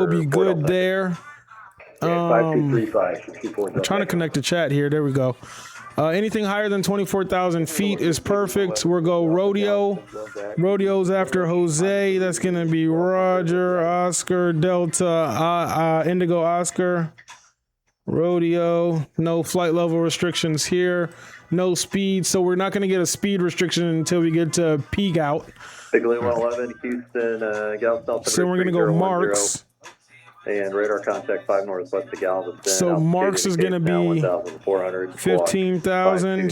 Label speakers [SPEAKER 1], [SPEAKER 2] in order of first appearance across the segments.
[SPEAKER 1] We'll be good there.
[SPEAKER 2] 5235.
[SPEAKER 1] I'm trying to connect the chat here. There we go. Anything higher than 24,000 feet is perfect. We'll go rodeo. Rodeo's after Jose. That's going to be Roger, Oscar, Delta, Indigo, Oscar. Rodeo. No flight level restrictions here. No speed. So we're not going to get a speed restriction until we get to peak out.
[SPEAKER 2] Bigly 111, Houston, Galveston.
[SPEAKER 1] So we're going to go Marks.
[SPEAKER 2] And radar contact 5 northwest to Galveston.
[SPEAKER 1] So Marks is going to be 15,000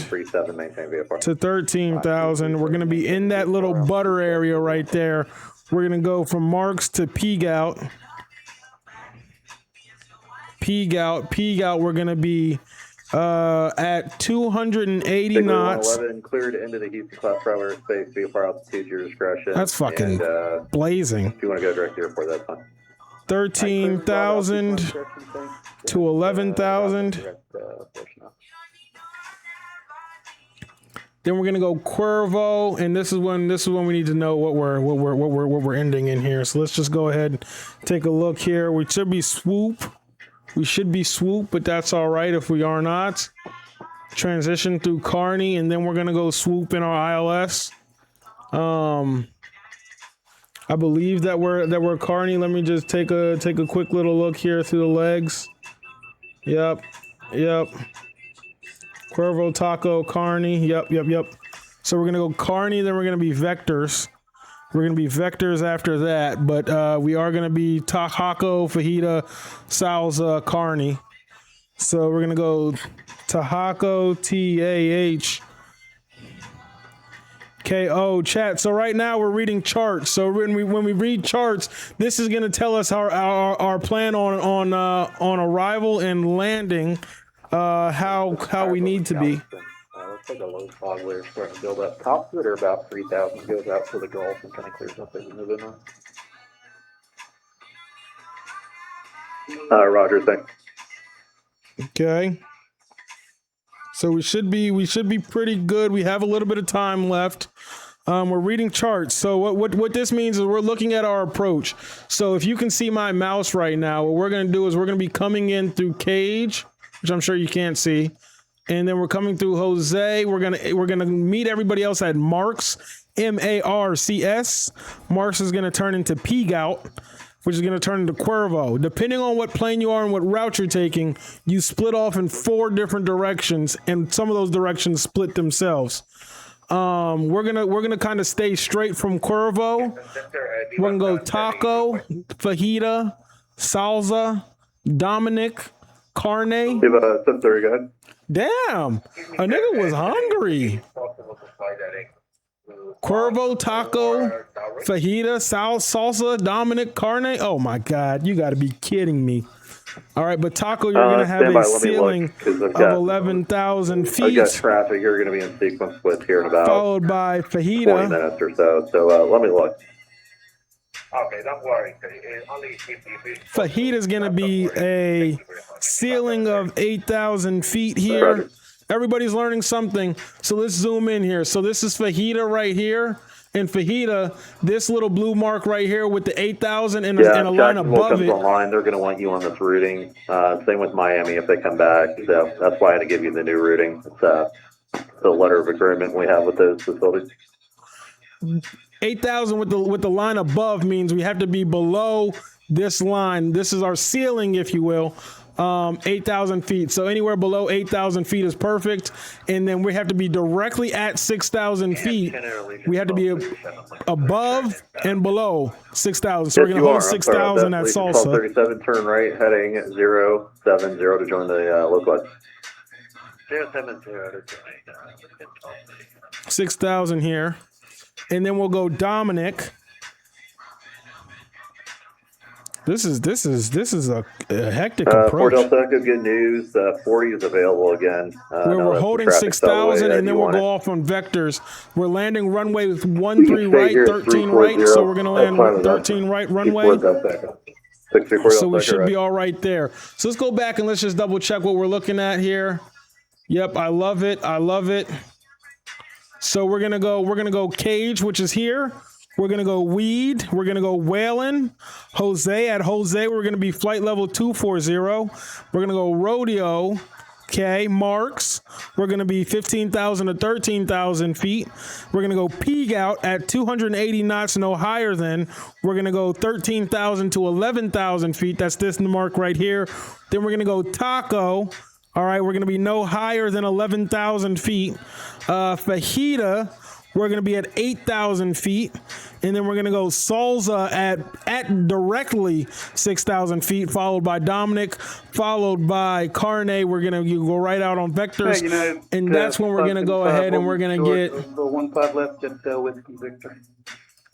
[SPEAKER 1] to 13,000. We're going to be in that little butter area right there. We're going to go from Marks to Peak out. Peak out. We're going to be at 280 knots.
[SPEAKER 2] 11 cleared into the Houston class private airspace. Be far altitude, your discretion.
[SPEAKER 1] That's fucking blazing.
[SPEAKER 2] If you want to go direct to the airport, that's fine.
[SPEAKER 1] 13,000 to 11,000. Then we're gonna go Cuervo, and this is when we need to know what we're ending in here. So let's just go ahead and take a look here. We should be swoop. But that's all right if we are not. Transition through Kearney, and then we're gonna go swoop in our ILS. I believe that we're Kearney. Let me just take a quick little look here through the legs. Yep. Cuervo, Taco, Kearney. Yep. So we're gonna go Kearney, then we're gonna be Vectors. We're gonna be Vectors after that, but we are gonna be Tahoe, Fajita, Salsa, Kearney. So we're gonna go Tahoe, TAH. KO chat. So right now we're reading charts. So when we read charts, this is going to tell us our plan on arrival and landing, how we need to be.
[SPEAKER 2] Looks like a low fog layer starting to build up. Tops of it are about 3,000. Goes out to the Gulf and kind of clears up as we move in on. Roger, thanks.
[SPEAKER 1] Okay. So we should be pretty good. We have a little bit of time left. We're reading charts. So what this means is we're looking at our approach. So if you can see my mouse right now, what we're going to do is we're going to be coming in through Cage, which I'm sure you can't see. And then we're coming through Jose. We're going to meet everybody else at Marks, MARCS. Marks is going to turn into Peagout, which is going to turn into Cuervo. Depending on what plane you are and what route you're taking, you split off in 4 different directions, and some of those directions split themselves. We're gonna kind of stay straight from Cuervo. We're gonna go Taco, Fajita, Salsa, Dominic, Carne.
[SPEAKER 2] You have a 730, go ahead.
[SPEAKER 1] Damn, a nigga was hungry. Cuervo, Taco, Fajita, Salsa, Dominic, Carne. Oh my God, you got to be kidding me. All right, but Taco, you're going to have a ceiling of 11,000 feet.
[SPEAKER 2] I've got traffic you're going to be in sequence with here in about
[SPEAKER 1] followed by Fajita.
[SPEAKER 2] 20 minutes or so. So let me look.
[SPEAKER 3] Okay, don't worry.
[SPEAKER 1] Fajita is going to be a ceiling of 8,000 feet here. Everybody's learning something. So let's zoom in here. So this is Fajita right here. And Fajita, this little blue mark right here with the 8,000 and a line above it.
[SPEAKER 2] Online, they're going to want you on this routing. Same with Miami if they come back. So that's why I had to give you the new routing. It's the letter of agreement we have with those facilities.
[SPEAKER 1] 8,000 with the line above means we have to be below this line. This is our ceiling, if you will. 8,000 feet. So anywhere below 8,000 feet is perfect. And then we have to be directly at 6,000 feet. We have to be above and below 6,000. So we're going to hold 6,000 at Salsa.
[SPEAKER 2] 37, turn right, heading 070 to join the localized. 070 to join
[SPEAKER 1] 6,000 here. And then we'll go Dominic. This is a hectic approach.
[SPEAKER 2] Fort Delta, good news. 40 is available again.
[SPEAKER 1] We're holding 6,000, and then we'll go off on vectors. We're landing runway with 13 right, 13 right. So we're going to land 13 right runway. So we should be all right there. So let's go back and let's just double check what we're looking at here. Yep, I love it. So we're gonna go Cage, which is here. We're going to go Weed. We're going to go Whalen. Jose. At Jose, we're going to be flight level 240. We're going to go Rodeo. Okay, Marks, we're going to be 15,000 to 13,000 feet. We're going to go Peag out at 280 knots, no higher than. We're going to go 13,000 to 11,000 feet. That's this mark right here. Then we're going to go Taco. All right, we're going to be no higher than 11,000 feet. Fajita, we're going to be at 8,000 feet. And then we're going to go Salsa at directly 6,000 feet, followed by Dominic, folled by Carne. We're going to go right out on vectors. And that's when we're going to go ahead and we're going to get
[SPEAKER 4] 1 pod left at Whiskey Victor.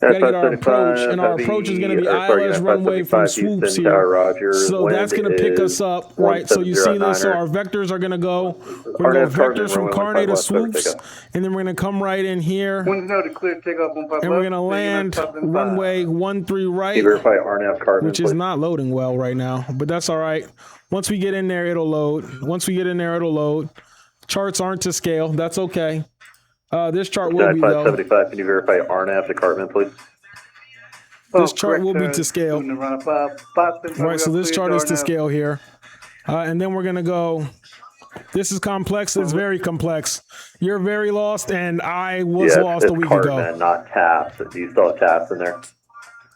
[SPEAKER 1] we gotta get our approach, and our approach is going to be ILS runway from swoops here. So that's going to pick us up, right? So you see this, so our vectors are going to go. We're going to go vectors from Carne to swoops, and then we're going to come right in here,
[SPEAKER 4] Winds know to clear takeoff 1 pod
[SPEAKER 1] and we're going to land runway 13 right,
[SPEAKER 2] Verify RNAV Cartman,
[SPEAKER 1] which is not loading well right now, but that's all right. Once we get in there, it'll load. Once we get in there, it'll load. Charts aren't to scale. That's okay. This chart will be, though.
[SPEAKER 2] 9575, can you verify RNAV to Cartman, please?
[SPEAKER 1] This chart will be to scale. Right, so this chart is to scale here. And then we're going to go, this is complex. It's very complex. You're very lost, and I was lost a week
[SPEAKER 2] Cartman,
[SPEAKER 1] ago.
[SPEAKER 2] not TAPS. Do you still have TAPS in there?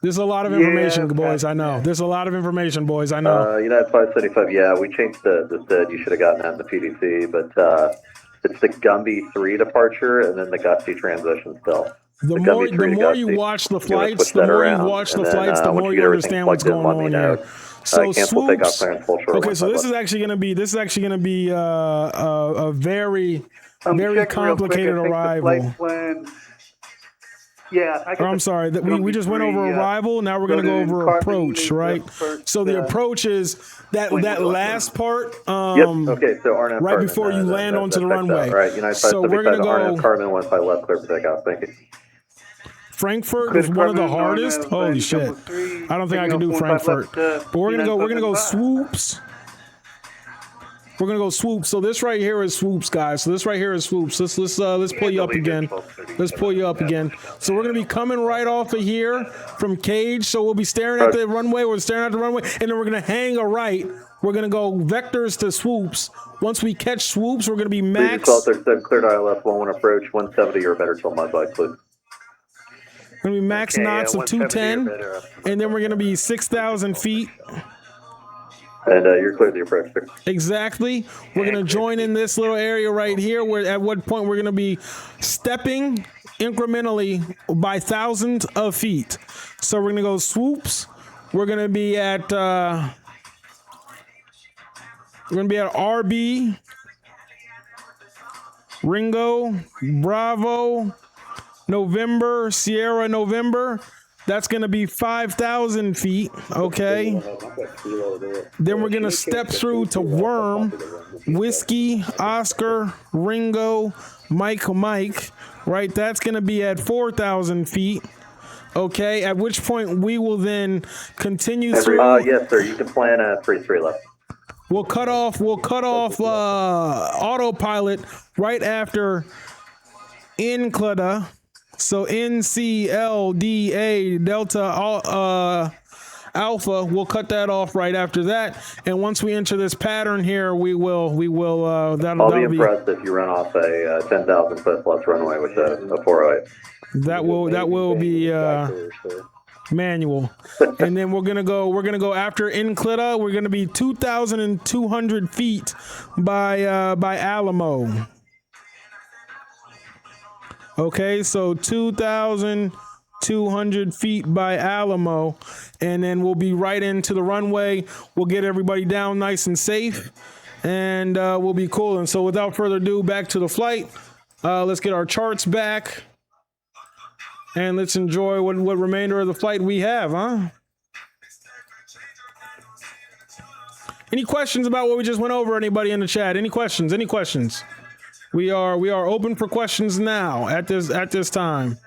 [SPEAKER 1] There's a lot of information, boys, I know. There's a lot of information, boys, I know.
[SPEAKER 2] United 575, yeah, we changed the SID. You should have gotten that in the PDC, but it's the Gumby 3 departure and then the Gusty transition still.
[SPEAKER 1] The more you watch the flights, the more you understand what's going on here. So swoops. Okay, so this is actually going to be a very complicated arrival.
[SPEAKER 4] Yeah,
[SPEAKER 1] I'm sorry. We just went over arrival. Now we're going to go over approach, right? So the approach is that last part.
[SPEAKER 2] Okay. So RNAV
[SPEAKER 1] right before you land onto the runway.
[SPEAKER 2] Right. United
[SPEAKER 1] so we're going to go.
[SPEAKER 2] RNAV Cartman 15 left, clear for takeoff. Thank you.
[SPEAKER 1] Frankfurt is one of the hardest. Holy shit! I don't think I can do Frankfurt. But we're gonna go swoops. We're gonna go swoops. So this right here is swoops, guys. So this right here is swoops. Let's pull you up again. Let's pull you up again. So we're gonna be coming right off of here from Cage. So we'll be staring at the runway. We're staring at the runway, and then we're gonna hang a right. We're gonna go vectors to swoops. Once we catch swoops, we're gonna be max.
[SPEAKER 2] Cleared ILS 11 approach 170 or better till mud bike, please.
[SPEAKER 1] We're going to be max knots of 210, and then we're going to be 6,000 feet.
[SPEAKER 2] And you're clear the approach, sir.
[SPEAKER 1] Exactly. We're going to join in this little area right here, where at what point we're going to be stepping incrementally by thousands of feet. So we're going to go swoops. We're going to be at RB, Ringo, Bravo, November, Sierra November. That's going to be 5,000 feet, okay? Then we're going to step through to Worm, Whiskey, Oscar, Ringo, Mike, right? That's going to be at 4,000 feet, okay? At which point we will then continue through.
[SPEAKER 2] Yes, sir. You can plan at 3 left.
[SPEAKER 1] We'll cut off autopilot right after Inclada. So NCLDA Delta Alpha, we'll cut that off right after that. And once we enter this pattern here, we will
[SPEAKER 2] I'll be impressed if you run off a 10,000 foot plus runway with a 408.
[SPEAKER 1] That will be manual. And then we're gonna go after Inclada. We're gonna be 2,200 feet by Alamo. Okay, so 2,200 feet by Alamo, and then we'll be right into the runway. We'll get everybody down nice and safe, and we'll be cool. And so without further ado, back to the flight. Let's get our charts back, and let's enjoy what remainder of the flight we have, huh? Any questions about what we just went over? Anybody in the chat? Any questions? Any questions? We are open for questions now at this time.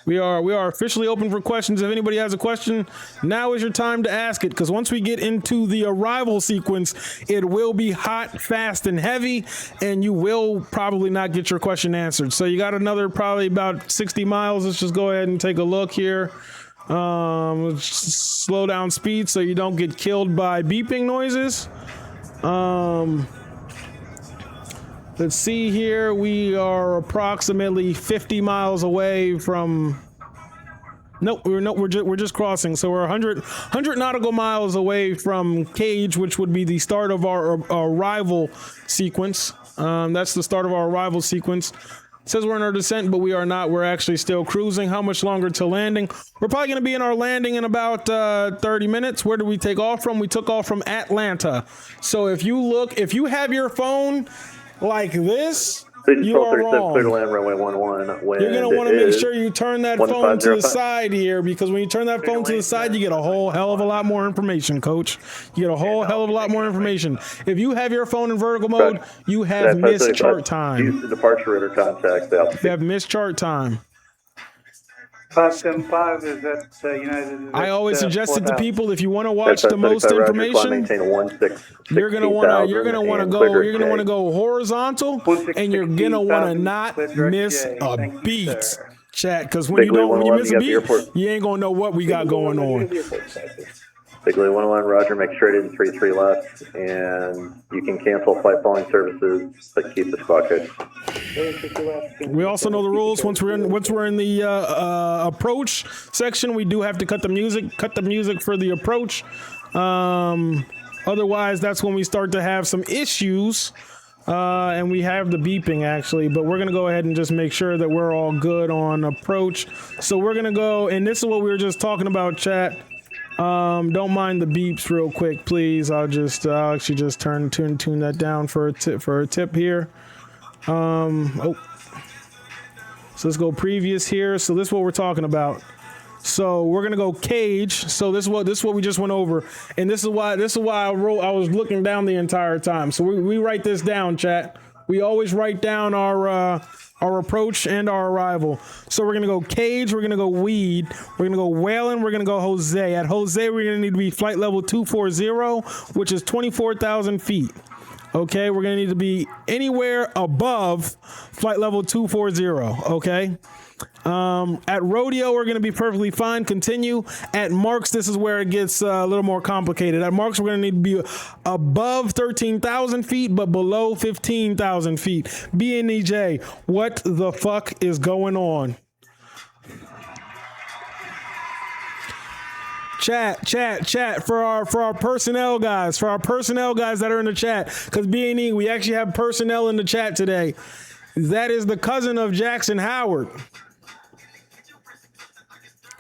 [SPEAKER 1] We are officially open for questions. If anybody has a question, now is your time to ask it, because once we get into the arrival sequence, it will be hot, fast, and heavy, and you will probably not get your question answered. So you got another probably about 60 miles. Let's just go ahead and take a look here. Slow down speed so you don't get killed by beeping noises. Let's see here. We are approximately 50 miles away from. Nope, we're just crossing. So we're 100 nautical miles away from Cage, which would be the start of our arrival sequence. That's the start of our arrival sequence. It says we're in our descent, but we are not. We're actually still cruising. How much longer till landing? We're probably going to be in our landing in about 30 minutes. Where did we take off from? We took off from Atlanta. So if you have your phone like this, you are wrong.
[SPEAKER 2] Clear to land runway 11.
[SPEAKER 1] You're going to want to make sure you turn that phone to the side here, because when you turn that phone to the side, you get a whole hell of a lot more information, Coach. You get a whole hell of a lot more information. If you have your phone in vertical mode, you have missed chart time.
[SPEAKER 2] Use the departure radar contact.
[SPEAKER 1] You have missed chart time.
[SPEAKER 4] 575 is that United.
[SPEAKER 1] I always suggest it to people, if you want to watch the most information, you're gonna want to go horizontal, and you're gonna want to not miss a beat, chat. Because when you miss a beat, you ain't gonna know what we got going on.
[SPEAKER 2] Bigly 101, Roger, make straight in 33 left, and you can cancel flight following services, but keep the squawk code.
[SPEAKER 1] We also know the rules. Once we're in the approach section, we do have to cut the music for the approach. Otherwise, that's when we start to have some issues. And we have the beeping actually, but we're gonna go ahead and just make sure that we're all good on approach. So we're gonna go, and this is what we were just talking about, chat. Don't mind the beeps real quick, please. I'll actually just tune that down for a tip here. So let's go previous here. So this is what we're talking about. So we're gonna go Cage. So this is what we just went over, and this is why I was looking down the entire time. So we write this down, chat. We always write down our approach and our arrival. So we're gonna go Cage, we're gonna go Weed, we're gonna go Whalen, we're gonna go Jose. At Jose, we're gonna need to be flight level 240, which is 24,000 feet. Okay, we're gonna need to be anywhere above flight level 240. Okay. At Rodeo, we're going to be perfectly fine. Continue. At Marks, this is where it gets a little more complicated. At Marks, we're going to need to be above 13,000 feet, but below 15,000 feet. BNEJ, what the fuck is going on? Chat for our personnel guys, that are in the chat, because B&E, we actually have personnel in the chat today. That is the cousin of Jackson Howard.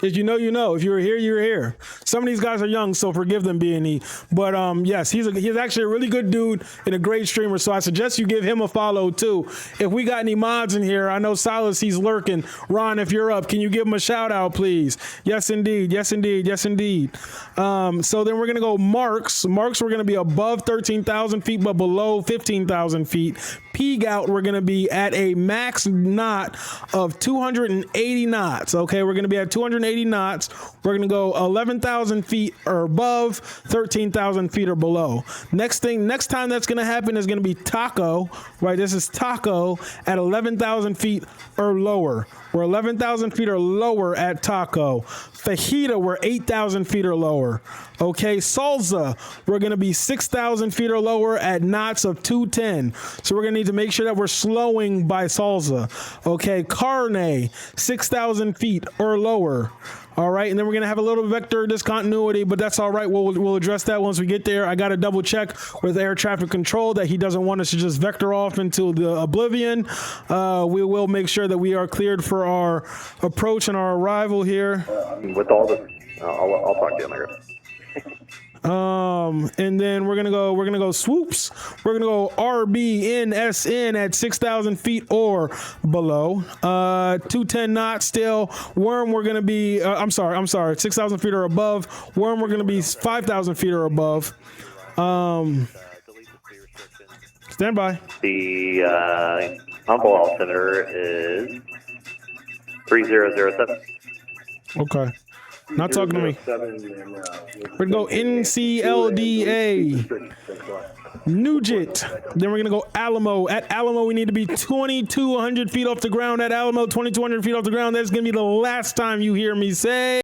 [SPEAKER 1] If you know. If you're here, you're here. Some of these guys are young, so forgive them, B&E. But yes, he's actually a really good dude and a great streamer. So I suggest you give him a follow too. If we got any mods in here, I know Silas, he's lurking. Ron, if you're up, can you give him a shout out, please? Yes, indeed. Yes, indeed. Yes, indeed. So then we're gonna go Marks. Marks, we're gonna be above 13,000 feet, but below 15,000 feet. P-Gout, we're gonna be at a max knot of 280 knots. Okay, we're gonna be at 280 knots. We're gonna go 11,000 feet or above, 13,000 feet or below. Next time that's gonna happen is gonna be Taco. Right, this is Taco at 11,000 feet or lower. We're 11,000 feet or lower at Taco. Fajita, we're 8,000 feet or lower. Okay, Salsa, we're gonna be 6,000 feet or lower at knots of 210. So we're gonna need to make sure that we're slowing by Salsa. Okay, Carne, 6,000 feet or lower. All right, and then we're gonna have a little vector discontinuity, but that's all right. We'll address that once we get there. I got to double check with air traffic control that he doesn't want us to just vector off into the oblivion. We will make sure that we are cleared for our approach and our arrival here.
[SPEAKER 2] With all this, I'll talk to you later.
[SPEAKER 1] And then we're gonna go swoops. We're gonna go RBNSN at 6,000 feet or below. 210 knots still. Worm, we're gonna be. I'm sorry. 6,000 feet or above. Worm, we're gonna be 5,000 feet or above. Stand by.
[SPEAKER 2] The Humble altimeter is 3007.
[SPEAKER 1] Okay. Not talking to me. We're gonna go NCLDA. Nugent. Then we're gonna go Alamo. At Alamo, we need to be 2,200 feet off the ground. At Alamo, 2,200 feet off the ground. That's gonna be the last time you hear me say.